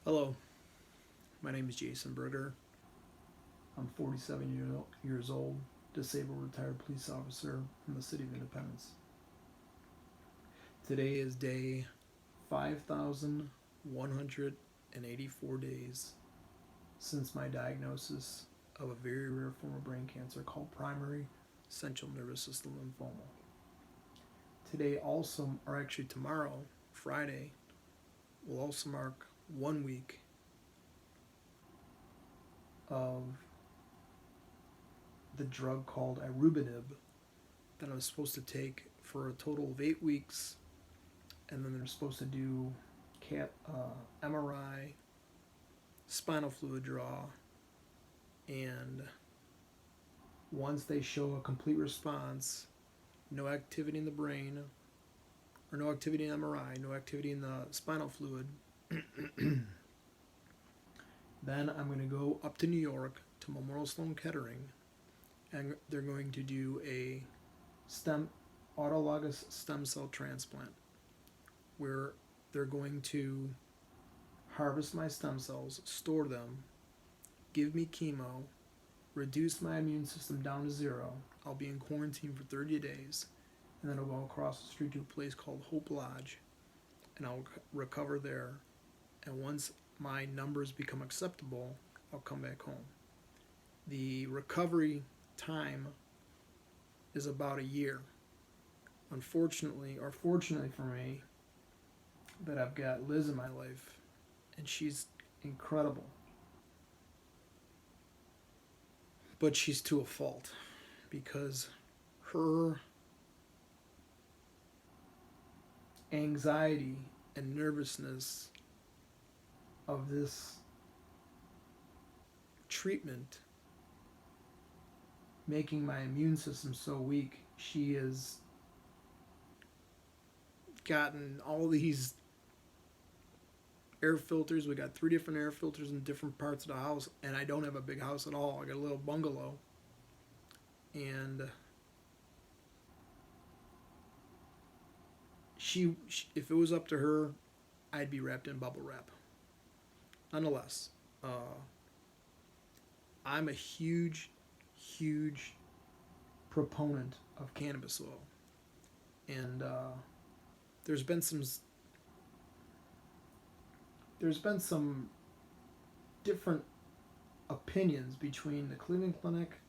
Hello, my name is Jason Berger. I'm 47 years old, disabled retired police officer from the City of Independence. Today is day 5,184 days since my diagnosis of a very rare form of brain cancer called primary central nervous system lymphoma. Today also, or actually tomorrow, Friday, will also mark 1 week of the drug called irubenib that I'm supposed to take for a total of 8 weeks, and then they're supposed to do MRI, spinal fluid draw, and once they show a complete response, no activity in the brain, or no activity in MRI, no activity in the spinal fluid, then I'm going to go up to New York to Memorial Sloan Kettering, and they're going to do a autologous stem cell transplant where they're going to harvest my stem cells, store them, give me chemo, reduce my immune system down to zero. I'll be in quarantine for 30 days, and then I'll go across the street to a place called Hope Lodge, and I'll recover there. And once my numbers become acceptable, I'll come back home. The recovery time is about a year. Unfortunately, or fortunately for me, that I've got Liz in my life, and she's incredible. But she's to a fault, because her anxiety and nervousness of this treatment making my immune system so weak, she has gotten all these air filters. We got 3 different air filters in different parts of the house, and I don't have a big house at all. I got a little bungalow, and she if it was up to her, I'd be wrapped in bubble wrap. Nonetheless, I'm a huge proponent of cannabis oil, and there's been some different opinions between the Cleveland Clinic,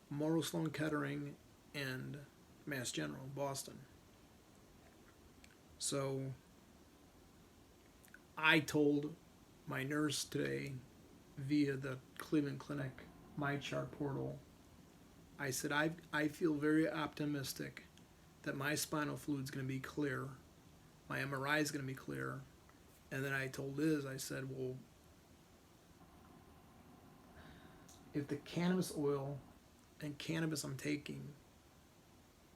Memorial Sloan Kettering, and Mass General Boston. So I told my nurse today via the Cleveland Clinic MyChart portal, I said I feel very optimistic that my spinal fluid is going to be clear, my MRI is going to be clear. And then I told Liz, I said, well, if the cannabis oil and cannabis I'm taking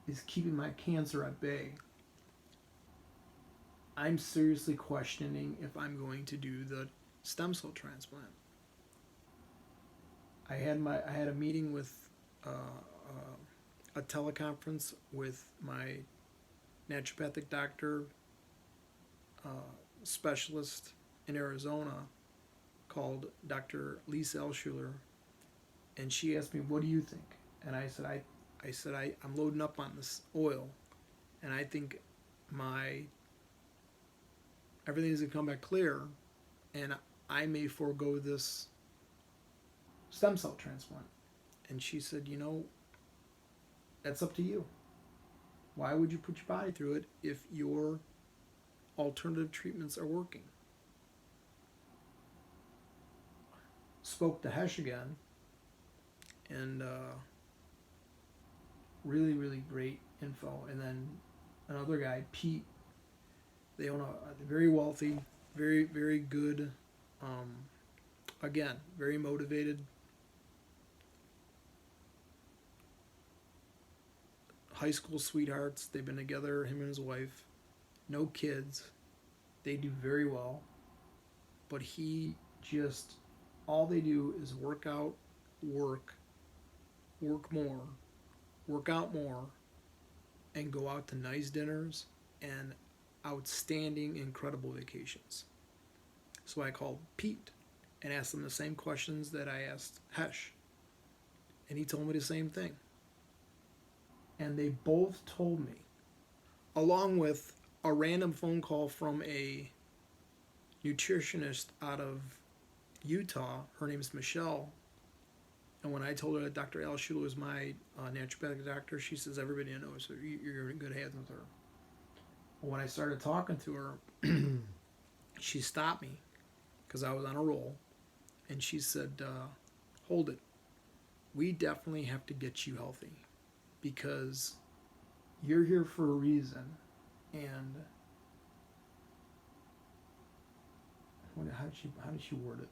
is keeping my cancer at bay, I'm seriously questioning if I'm going to do the stem cell transplant. I had a meeting with a teleconference with my naturopathic doctor specialist in Arizona called Dr. Lisa Elschuler, and she asked me, "What do you think?" And I said I'm loading up on this oil, and I think everything's gonna come back clear, and I may forego this stem cell transplant. And she said, that's up to you. Why would you put your body through it if your alternative treatments are working? Spoke to Hesh again, and really great info. And then another guy, Pete, they own a very wealthy, very good, again, very motivated high school sweethearts. They've been together, him and his wife, no kids. They do very well, but all they do is work out, work more, work out more, and go out to nice dinners and outstanding, incredible vacations. So I called Pete and asked him the same questions that I asked Hesh. And he told me the same thing. And they both told me, along with a random phone call from a nutritionist out of Utah. Her name is Michelle. And when I told her that Dr. Al Schuler was my naturopathic doctor, she says, everybody knows her. You're in good hands with her. When I started talking to her, she stopped me because I was on a roll. And she said, hold it. We definitely have to get you healthy because you're here for a reason. And how did she word it?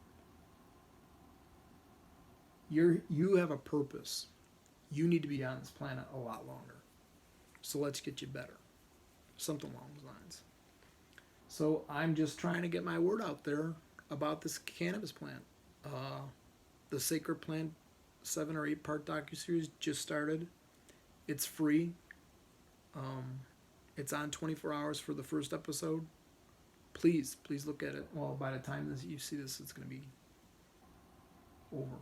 You have a purpose. You need to be on this planet a lot longer. So let's get you better. Something along those lines. So I'm just trying to get my word out there about this cannabis plant. The Sacred Plant 7 or 8 part docuseries just started. It's free. It's on 24 hours for the first episode. Please look at it. Well, by the time you see this, it's going to be over.